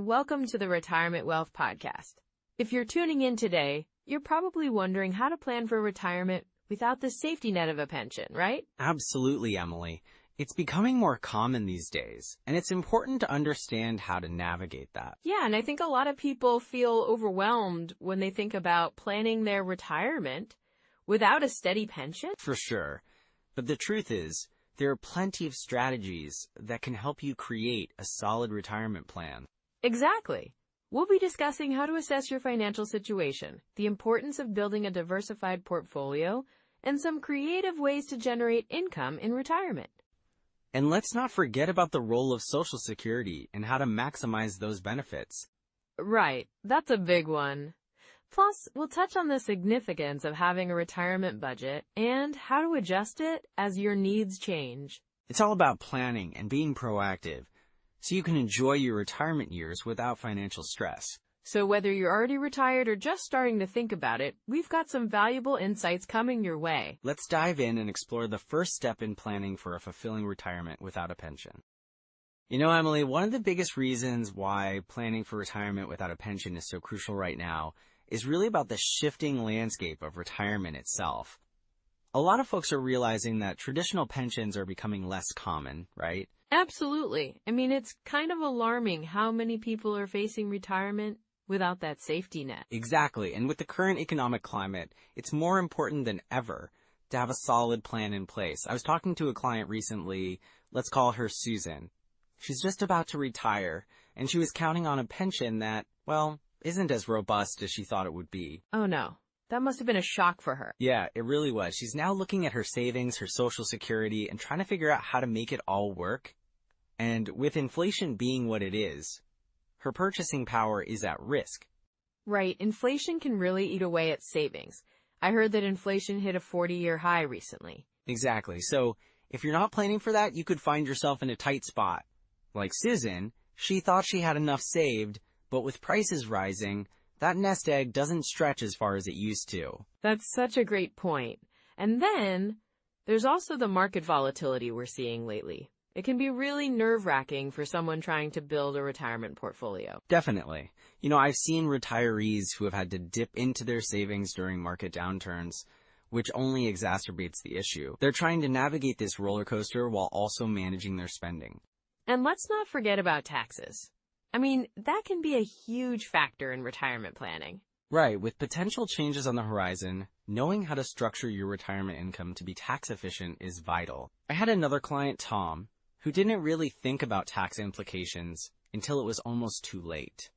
welcome to the Retirement Wealth Podcast. If you're tuning in today, you're probably wondering how to plan for retirement without the safety net of a pension, right? Absolutely, Emily. It's becoming more common these days, and it's important to understand how to navigate that. Yeah, and I think a lot of people feel overwhelmed when they think about planning their retirement without a steady pension. For sure. But the truth is, there are plenty of strategies that can help you create a solid retirement plan. Exactly. We'll be discussing how to assess your financial situation, the importance of building a diversified portfolio, and some creative ways to generate income in retirement. And let's not forget about the role of Social Security and how to maximize those benefits. Right, that's a big one. Plus, we'll touch on the significance of having a retirement budget and how to adjust it as your needs change. It's all about planning and being proactive, so you can enjoy your retirement years without financial stress. So whether you're already retired or just starting to think about it, we've got some valuable insights coming your way. Let's dive in and explore the first step in planning for a fulfilling retirement without a pension. You know, Emily, one of the biggest reasons why planning for retirement without a pension is so crucial right now is really about the shifting landscape of retirement itself. A lot of folks are realizing that traditional pensions are becoming less common, right? Absolutely. I mean, it's kind of alarming how many people are facing retirement without that safety net. Exactly. And with the current economic climate, it's more important than ever to have a solid plan in place. I was talking to a client recently, let's call her Susan. She's just about to retire, and she was counting on a pension that, well, isn't as robust as she thought it would be. Oh no, that must have been a shock for her. Yeah, it really was. She's now looking at her savings, her Social Security, and trying to figure out how to make it all work. And with inflation being what it is, her purchasing power is at risk. Right, inflation can really eat away at savings. I heard that inflation hit a 40-year high recently. Exactly. So if you're not planning for that, you could find yourself in a tight spot. Like Susan, she thought she had enough saved, but with prices rising, that nest egg doesn't stretch as far as it used to. That's such a great point. And then there's also the market volatility we're seeing lately. It can be really nerve-wracking for someone trying to build a retirement portfolio. Definitely. You know, I've seen retirees who have had to dip into their savings during market downturns, which only exacerbates the issue. They're trying to navigate this roller coaster while also managing their spending. And let's not forget about taxes. I mean, that can be a huge factor in retirement planning. Right, with potential changes on the horizon, knowing how to structure your retirement income to be tax efficient is vital. I had another client, Tom, who didn't really think about tax implications until it was almost too late.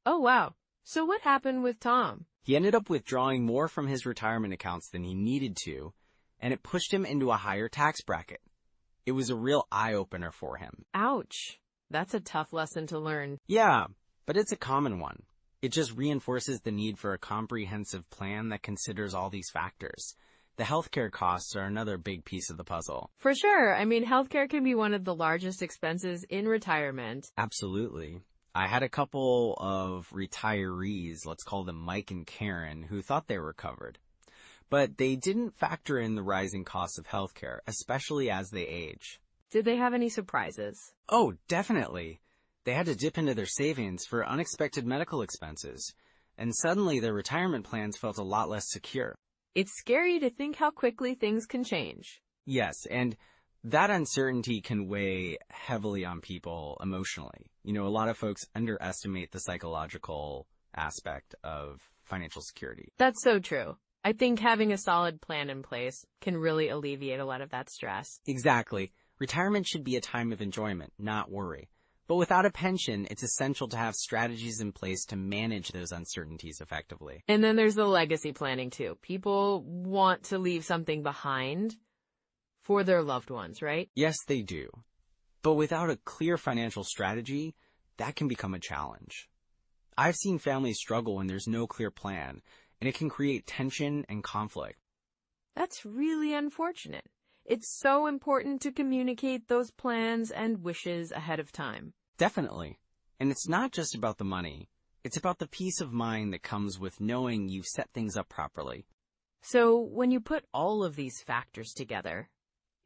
Oh wow. So what happened with Tom? He ended up withdrawing more from his retirement accounts than he needed to, and it pushed him into a higher tax bracket. It was a real eye-opener for him. Ouch. That's a tough lesson to learn. Yeah, but it's a common one. It just reinforces the need for a comprehensive plan that considers all these factors. The healthcare costs are another big piece of the puzzle. For sure. I mean, healthcare can be one of the largest expenses in retirement. Absolutely. I had a couple of retirees, let's call them Mike and Karen, who thought they were covered. But they didn't factor in the rising costs of healthcare, especially as they age. Did they have any surprises? Oh, definitely. They had to dip into their savings for unexpected medical expenses, and suddenly their retirement plans felt a lot less secure. It's scary to think how quickly things can change. Yes, and that uncertainty can weigh heavily on people emotionally. You know, a lot of folks underestimate the psychological aspect of financial security. That's so true. I think having a solid plan in place can really alleviate a lot of that stress. Exactly. Retirement should be a time of enjoyment, not worry. But without a pension, it's essential to have strategies in place to manage those uncertainties effectively. And then there's the legacy planning too. People want to leave something behind for their loved ones, right? Yes, they do. But without a clear financial strategy, that can become a challenge. I've seen families struggle when there's no clear plan, and it can create tension and conflict. That's really unfortunate. It's so important to communicate those plans and wishes ahead of time. Definitely. And it's not just about the money. It's about the peace of mind that comes with knowing you've set things up properly. So when you put all of these factors together,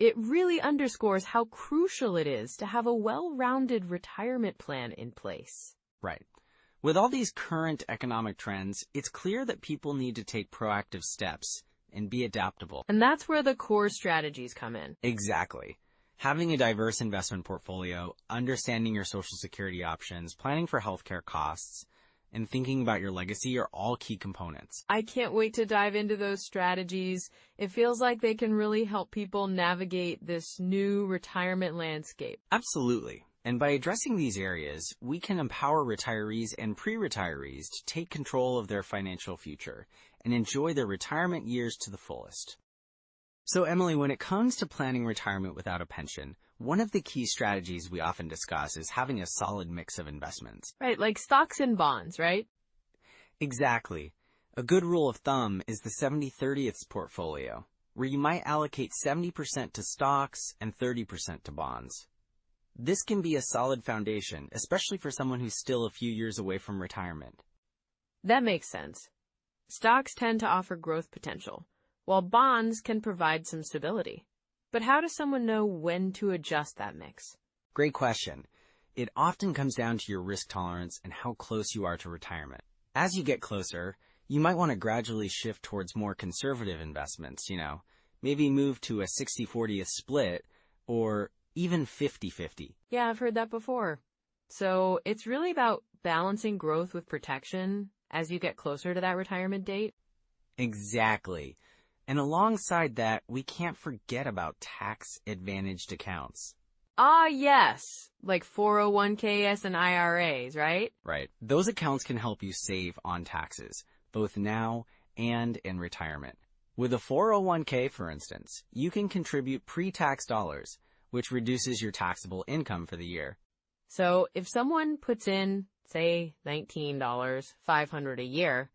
it really underscores how crucial it is to have a well-rounded retirement plan in place. Right. With all these current economic trends, it's clear that people need to take proactive steps and be adaptable. And that's where the core strategies come in. Exactly. Having a diverse investment portfolio, understanding your Social Security options, planning for healthcare costs, and thinking about your legacy are all key components. I can't wait to dive into those strategies. It feels like they can really help people navigate this new retirement landscape. Absolutely. And by addressing these areas, we can empower retirees and pre-retirees to take control of their financial future and enjoy their retirement years to the fullest. So, Emily, when it comes to planning retirement without a pension, one of the key strategies we often discuss is having a solid mix of investments. Right, like stocks and bonds, right? Exactly. A good rule of thumb is the 70-30 portfolio, where you might allocate 70% to stocks and 30% to bonds. This can be a solid foundation, especially for someone who's still a few years away from retirement. That makes sense. Stocks tend to offer growth potential, while bonds can provide some stability. But how does someone know when to adjust that mix? Great question. It often comes down to your risk tolerance and how close you are to retirement. As you get closer, you might want to gradually shift towards more conservative investments, maybe move to a 60-40 split or even 50-50. Yeah, I've heard that before. So it's really about balancing growth with protection as you get closer to that retirement date? Exactly. And alongside that, we can't forget about tax-advantaged accounts. Ah, yes. Like 401ks and IRAs, right? Right. Those accounts can help you save on taxes, both now and in retirement. With a 401k, for instance, you can contribute pre-tax dollars, which reduces your taxable income for the year. So if someone puts in, say, $19, $500 a year,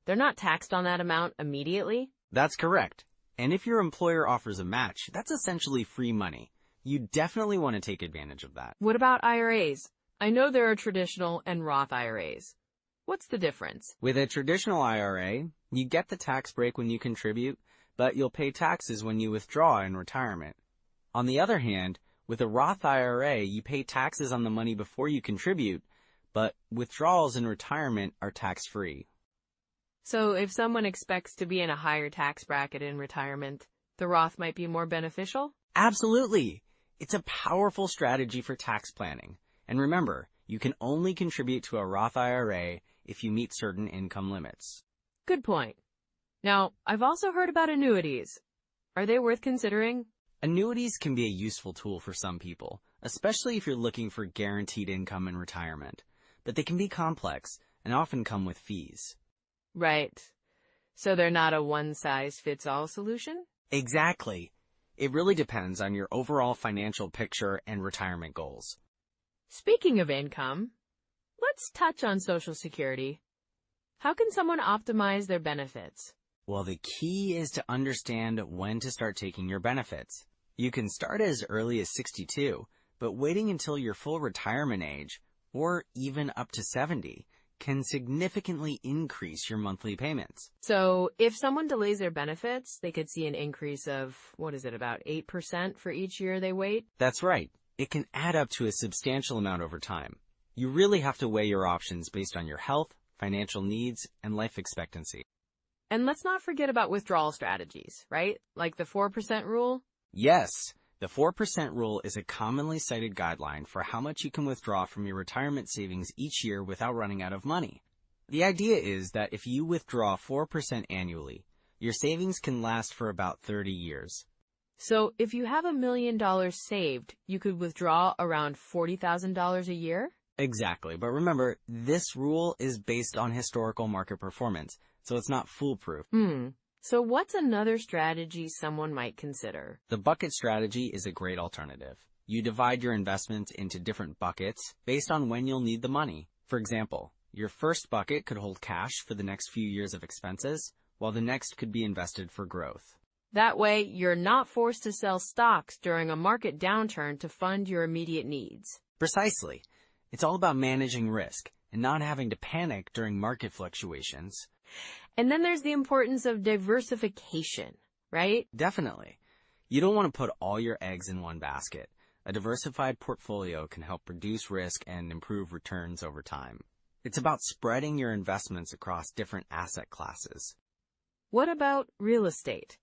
they're not taxed on that amount immediately? That's correct. And if your employer offers a match, that's essentially free money. You definitely want to take advantage of that. What about IRAs? I know there are traditional and Roth IRAs. What's the difference? With a traditional IRA, you get the tax break when you contribute, but you'll pay taxes when you withdraw in retirement. On the other hand, with a Roth IRA, you pay taxes on the money before you contribute, but withdrawals in retirement are tax-free. So if someone expects to be in a higher tax bracket in retirement, the Roth might be more beneficial? Absolutely. It's a powerful strategy for tax planning. And remember, you can only contribute to a Roth IRA if you meet certain income limits. Good point. Now, I've also heard about annuities. Are they worth considering? Annuities can be a useful tool for some people, especially if you're looking for guaranteed income in retirement. But they can be complex and often come with fees. Right. So they're not a one-size-fits-all solution? Exactly. It really depends on your overall financial picture and retirement goals. Speaking of income, let's touch on Social Security. How can someone optimize their benefits? Well, the key is to understand when to start taking your benefits. You can start as early as 62, but waiting until your full retirement age, or even up to 70, can significantly increase your monthly payments. So if someone delays their benefits, they could see an increase of, about 8% for each year they wait? That's right. It can add up to a substantial amount over time. You really have to weigh your options based on your health, financial needs, and life expectancy. And let's not forget about withdrawal strategies, right? Like the 4% rule? Yes, the 4% rule is a commonly cited guideline for how much you can withdraw from your retirement savings each year without running out of money. The idea is that if you withdraw 4% annually, your savings can last for about 30 years. So if you have $1 million saved, you could withdraw around $40,000 a year? Exactly, but remember, this rule is based on historical market performance, so it's not foolproof. So what's another strategy someone might consider? The bucket strategy is a great alternative. You divide your investments into different buckets based on when you'll need the money. For example, your first bucket could hold cash for the next few years of expenses, while the next could be invested for growth. That way, you're not forced to sell stocks during a market downturn to fund your immediate needs. Precisely. It's all about managing risk and not having to panic during market fluctuations. And then there's the importance of diversification, right? Definitely. You don't want to put all your eggs in one basket. a diversified portfolio can help reduce risk and improve returns over time. It's about spreading your investments across different asset classes. What about real estate?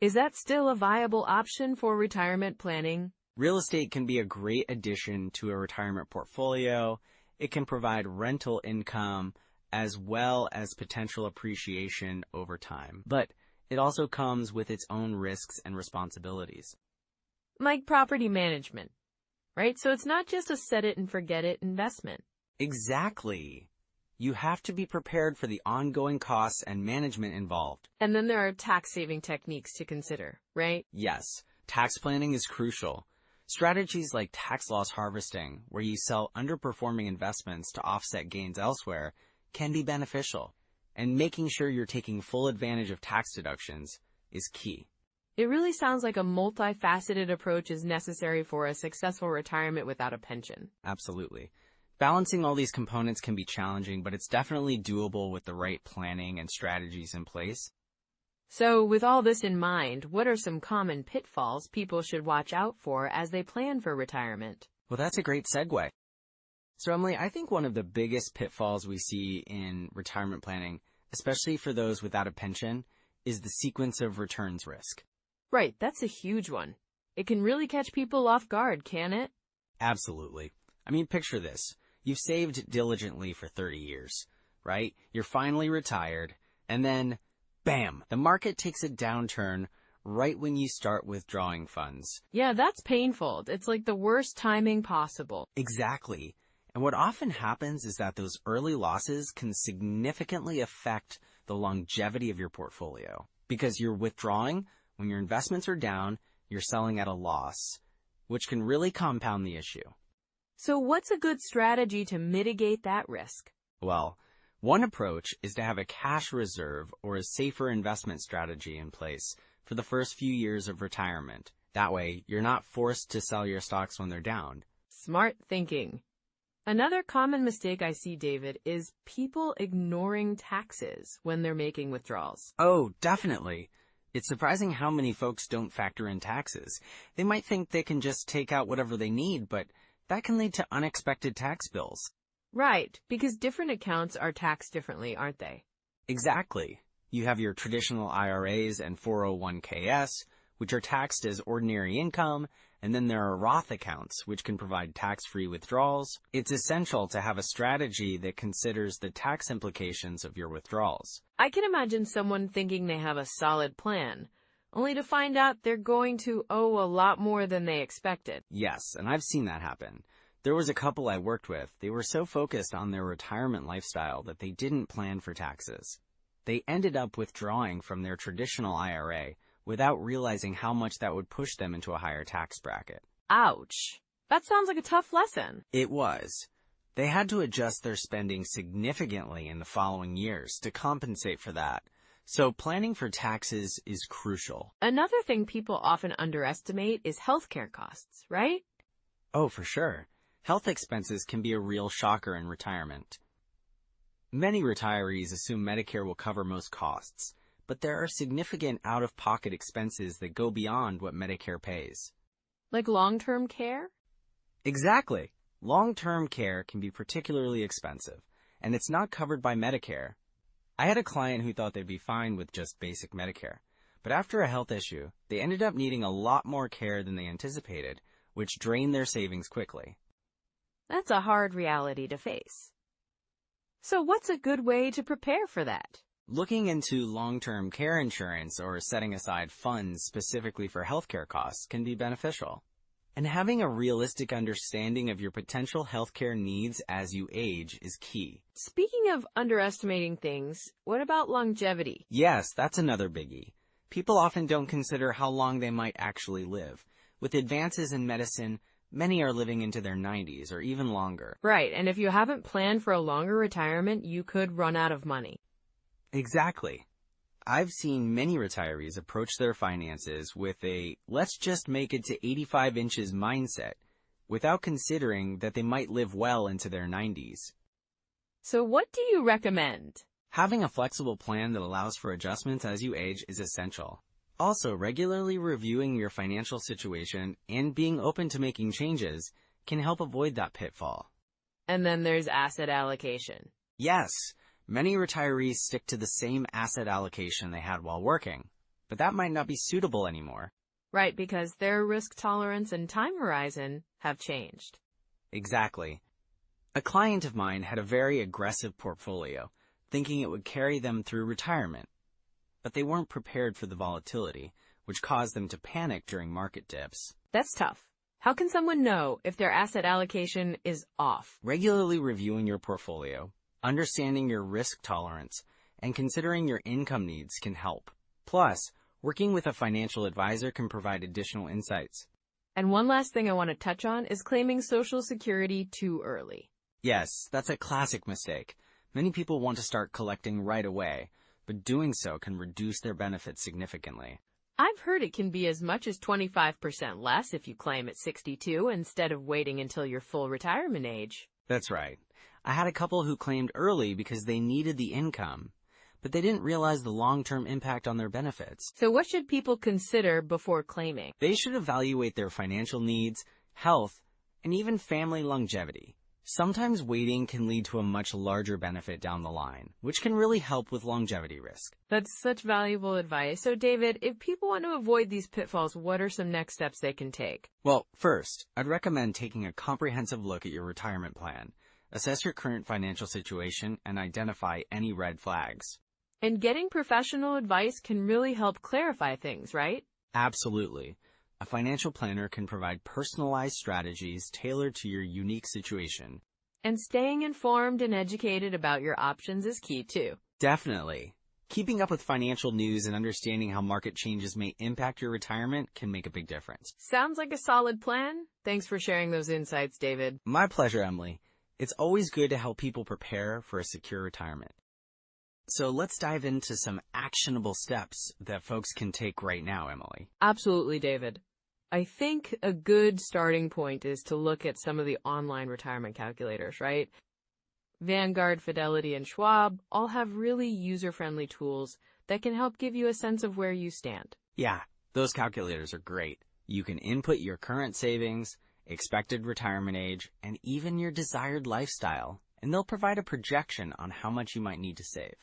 Is that still a viable option for retirement planning? Real estate can be a great addition to a retirement portfolio. It can provide rental income as well as potential appreciation over time. But it also comes with its own risks and responsibilities. Like property management, right? So it's not just a set-it-and-forget-it investment. Exactly. You have to be prepared for the ongoing costs and management involved. And then there are tax-saving techniques to consider, right? Yes, tax planning is crucial. Strategies like tax loss harvesting, where you sell underperforming investments to offset gains elsewhere, can be beneficial. And making sure you're taking full advantage of tax deductions is key. It really sounds like a multifaceted approach is necessary for a successful retirement without a pension. Absolutely. Balancing all these components can be challenging, but it's definitely doable with the right planning and strategies in place. So, with all this in mind, what are some common pitfalls people should watch out for as they plan for retirement? Well, that's a great segue. So, Emily, I think one of the biggest pitfalls we see in retirement planning, especially for those without a pension, is the sequence of returns risk. Right, that's a huge one. It can really catch people off guard, can it? Absolutely. I mean, picture this. You've saved diligently for 30 years, right? You're finally retired, and then, bam, the market takes a downturn right when you start withdrawing funds. Yeah, that's painful. It's like the worst timing possible. Exactly. And what often happens is that those early losses can significantly affect the longevity of your portfolio. Because you're withdrawing when your investments are down, you're selling at a loss, which can really compound the issue. So what's a good strategy to mitigate that risk? Well, one approach is to have a cash reserve or a safer investment strategy in place for the first few years of retirement. That way, you're not forced to sell your stocks when they're down. Smart thinking. Another common mistake I see, David, is people ignoring taxes when they're making withdrawals. Oh, definitely. It's surprising how many folks don't factor in taxes. They might think they can just take out whatever they need, but that can lead to unexpected tax bills. Right, because different accounts are taxed differently, aren't they? Exactly. You have your traditional IRAs and 401ks, which are taxed as ordinary income, and then there are Roth accounts, which can provide tax-free withdrawals. It's essential to have a strategy that considers the tax implications of your withdrawals. I can imagine someone thinking they have a solid plan, only to find out they're going to owe a lot more than they expected. Yes, and I've seen that happen. There was a couple I worked with. They were so focused on their retirement lifestyle that they didn't plan for taxes. They ended up withdrawing from their traditional IRA without realizing how much that would push them into a higher tax bracket. Ouch. That sounds like a tough lesson. It was. They had to adjust their spending significantly in the following years to compensate for that. So planning for taxes is crucial. Another thing people often underestimate is healthcare costs, right? Oh, for sure. Health expenses can be a real shocker in retirement. Many retirees assume Medicare will cover most costs, but there are significant out-of-pocket expenses that go beyond what Medicare pays. Like long-term care? Exactly. Long-term care can be particularly expensive, and it's not covered by Medicare. I had a client who thought they'd be fine with just basic Medicare, but after a health issue, they ended up needing a lot more care than they anticipated, which drained their savings quickly. That's a hard reality to face. So what's a good way to prepare for that? Looking into long-term care insurance or setting aside funds specifically for healthcare costs can be beneficial. And having a realistic understanding of your potential healthcare needs as you age is key. Speaking of underestimating things, what about longevity? Yes, that's another biggie. People often don't consider how long they might actually live. With advances in medicine, many are living into their 90s or even longer. Right, and if you haven't planned for a longer retirement, you could run out of money. Exactly. I've seen many retirees approach their finances with a let's just make it to 85 inches mindset, without considering that they might live well into their 90s. So what do you recommend? Having a flexible plan that allows for adjustments as you age is essential. Also, regularly reviewing your financial situation and being open to making changes can help avoid that pitfall. And then there's asset allocation. Yes, many retirees stick to the same asset allocation they had while working, but that might not be suitable anymore. Right, because their risk tolerance and time horizon have changed. Exactly. A client of mine had a very aggressive portfolio, thinking it would carry them through retirement. But they weren't prepared for the volatility, which caused them to panic during market dips. That's tough. How can someone know if their asset allocation is off? Regularly reviewing your portfolio, understanding your risk tolerance, and considering your income needs can help. Plus, working with a financial advisor can provide additional insights. And one last thing I want to touch on is claiming Social Security too early. Yes, that's a classic mistake. Many people want to start collecting right away, but doing so can reduce their benefits significantly. I've heard it can be as much as 25% less if you claim at 62 instead of waiting until your full retirement age. That's right. I had a couple who claimed early because they needed the income, but they didn't realize the long-term impact on their benefits. So what should people consider before claiming? They should evaluate their financial needs, health, and even family longevity. Sometimes waiting can lead to a much larger benefit down the line, which can really help with longevity risk. That's such valuable advice. So David, if people want to avoid these pitfalls, what are some next steps they can take? Well, first, I'd recommend taking a comprehensive look at your retirement plan. Assess your current financial situation and identify any red flags. And getting professional advice can really help clarify things, right? Absolutely. A financial planner can provide personalized strategies tailored to your unique situation. And staying informed and educated about your options is key too. Definitely. Keeping up with financial news and understanding how market changes may impact your retirement can make a big difference. Sounds like a solid plan. Thanks for sharing those insights, David. My pleasure, Emily. It's always good to help people prepare for a secure retirement. So let's dive into some actionable steps that folks can take right now, Emily. Absolutely, David. I think a good starting point is to look at some of the online retirement calculators, right? Vanguard, Fidelity, and Schwab all have really user-friendly tools that can help give you a sense of where you stand. Yeah, those calculators are great. You can input your current savings, expected retirement age, and even your desired lifestyle, and they'll provide a projection on how much you might need to save.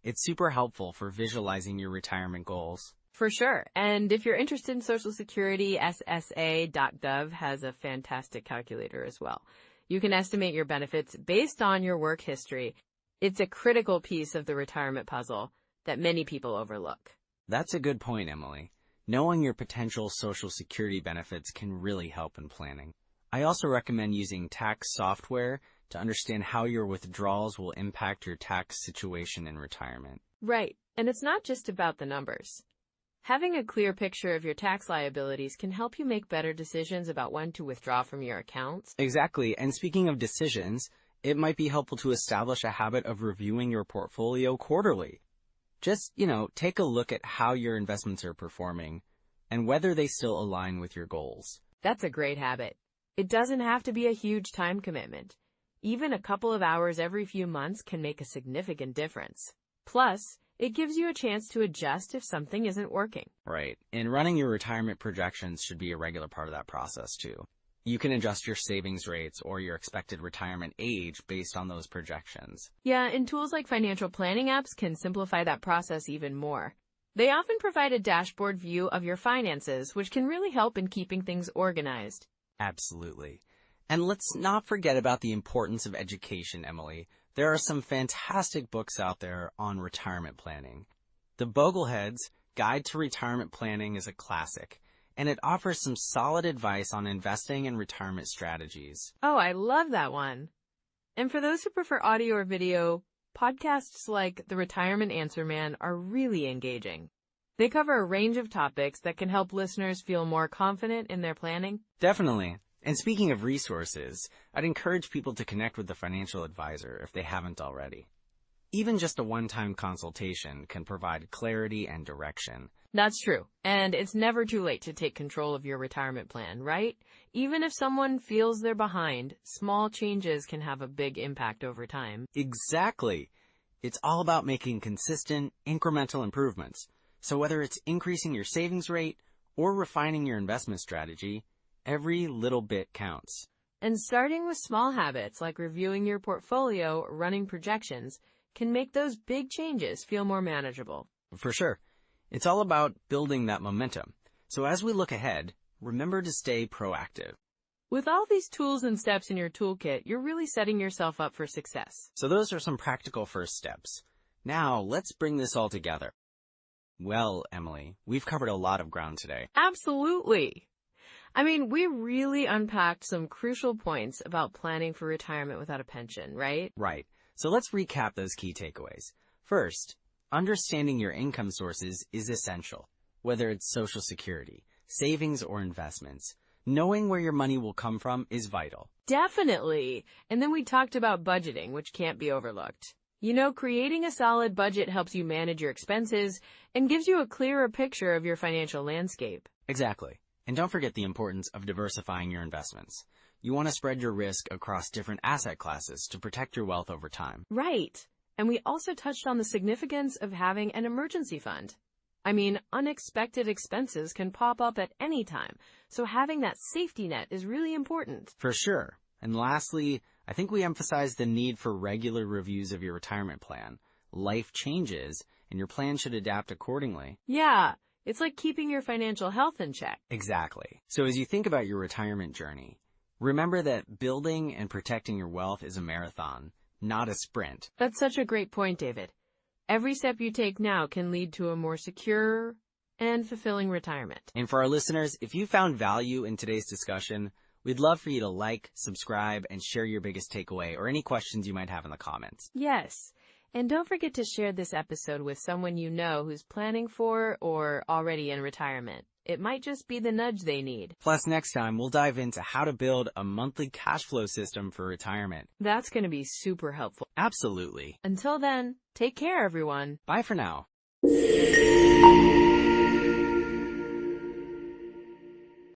It's super helpful for visualizing your retirement goals. For sure. And if you're interested in Social Security, SSA.gov has a fantastic calculator as well. You can estimate your benefits based on your work history. It's a critical piece of the retirement puzzle that many people overlook. That's a good point, Emily. Knowing your potential Social Security benefits can really help in planning. I also recommend using tax software to understand how your withdrawals will impact your tax situation in retirement. Right. And it's not just about the numbers. Having a clear picture of your tax liabilities can help you make better decisions about when to withdraw from your accounts. Exactly. And speaking of decisions, it might be helpful to establish a habit of reviewing your portfolio quarterly. Just, take a look at how your investments are performing and whether they still align with your goals. That's a great habit. It doesn't have to be a huge time commitment. Even a couple of hours every few months can make a significant difference. Plus, it gives you a chance to adjust if something isn't working. Right. And running your retirement projections should be a regular part of that process, too. You can adjust your savings rates or your expected retirement age based on those projections. Yeah, and tools like financial planning apps can simplify that process even more. They often provide a dashboard view of your finances, which can really help in keeping things organized. Absolutely. And let's not forget about the importance of education, Emily. There are some fantastic books out there on retirement planning. The Boglehead's Guide to Retirement Planning is a classic, and it offers some solid advice on investing and retirement strategies. Oh, I love that one. And for those who prefer audio or video, podcasts like The Retirement Answer Man are really engaging. They cover a range of topics that can help listeners feel more confident in their planning. Definitely. And speaking of resources, I'd encourage people to connect with a financial advisor if they haven't already. Even just a one-time consultation can provide clarity and direction. That's true. And it's never too late to take control of your retirement plan, right? Even if someone feels they're behind, small changes can have a big impact over time. Exactly. It's all about making consistent, incremental improvements. So whether it's increasing your savings rate or refining your investment strategy, every little bit counts. And starting with small habits like reviewing your portfolio or running projections can make those big changes feel more manageable. For sure. It's all about building that momentum. So as we look ahead, remember to stay proactive. With all these tools and steps in your toolkit, you're really setting yourself up for success. So those are some practical first steps. Now, let's bring this all together. Well, Emily, we've covered a lot of ground today. Absolutely. I mean, we really unpacked some crucial points about planning for retirement without a pension, right? Right. So let's recap those key takeaways. First, understanding your income sources is essential, whether it's Social Security, savings, or investments. Knowing where your money will come from is vital. Definitely. And then we talked about budgeting, which can't be overlooked. You know, creating a solid budget helps you manage your expenses and gives you a clearer picture of your financial landscape. Exactly. And don't forget the importance of diversifying your investments. You want to spread your risk across different asset classes to protect your wealth over time. Right. And we also touched on the significance of having an emergency fund. I mean, unexpected expenses can pop up at any time, so having that safety net is really important. For sure. And lastly, I think we emphasize the need for regular reviews of your retirement plan. Life changes, and your plan should adapt accordingly. Yeah, it's like keeping your financial health in check. Exactly. So as you think about your retirement journey, remember that building and protecting your wealth is a marathon, not a sprint. That's such a great point, David. Every step you take now can lead to a more secure and fulfilling retirement. And for our listeners, if you found value in today's discussion, we'd love for you to like, subscribe, and share your biggest takeaway or any questions you might have in the comments. Yes. And don't forget to share this episode with someone you know who's planning for or already in retirement. It might just be the nudge they need. Plus, next time, we'll dive into how to build a monthly cash flow system for retirement. That's going to be super helpful. Absolutely. Until then, take care, everyone. Bye for now.